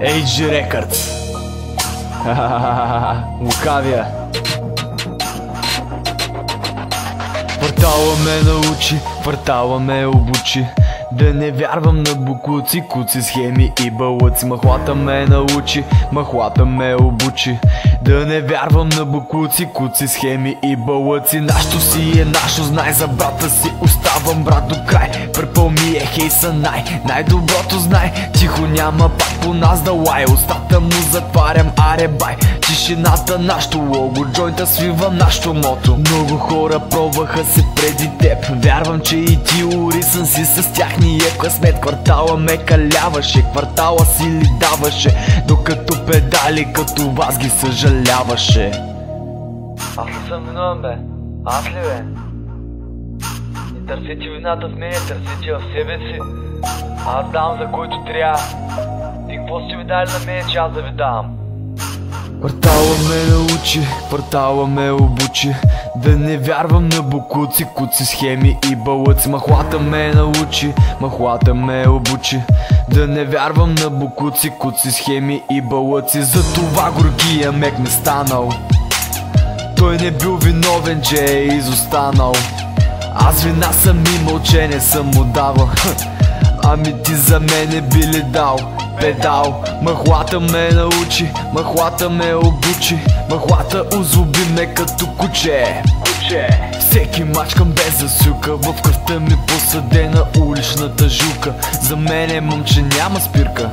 AG Records. Лукавия. Квартала ме научи, квартала ме обучи да не вярвам на бокуци, куци, схеми и балъци. Махлата ме научи, махлата ме обучи да не вярвам на бокуци, куци, схеми и балъци. Нашто си е нашо, знай, за брата си оставам брат до край. Пърпъл ми е хейса най-доброто знай. Тихо няма пак по нас да лай, устата му затварям, аре бай. Тишината нашто лого, джойнта свива нашто мото. Много хора пробваха се преди теб, вярвам, че и ти урисан си с тяхния късмет. Квартала ме каляваше, квартала си ли даваше, докато педали като вас ги съжаляваше. Аз не съм виновен, бе. Аз ли, бе? Не търсите вината в мене, търсите в себе си. Аз давам за който трябва. И какво сте ви дали на мене, че аз да ви давам? Квартала ме научи, квартала ме обучи да не вярвам на бокуци, куци, схеми и балъци. Махлата ме научи, махлата ме обучи да не вярвам на бокуци, куци, схеми и балъци. Затова горкия мек ме станал. Той не бил виновен, че е изостанал. Аз вина съм имал, че не съм му давал. Ами ти за мене би ли дал педал? Махлата ме научи, махлата ме обучи, махлата озлоби ме като куче. Всеки мачкам без засюка, в кръвта ми посадена уличната жилка. За мене момче няма спирка.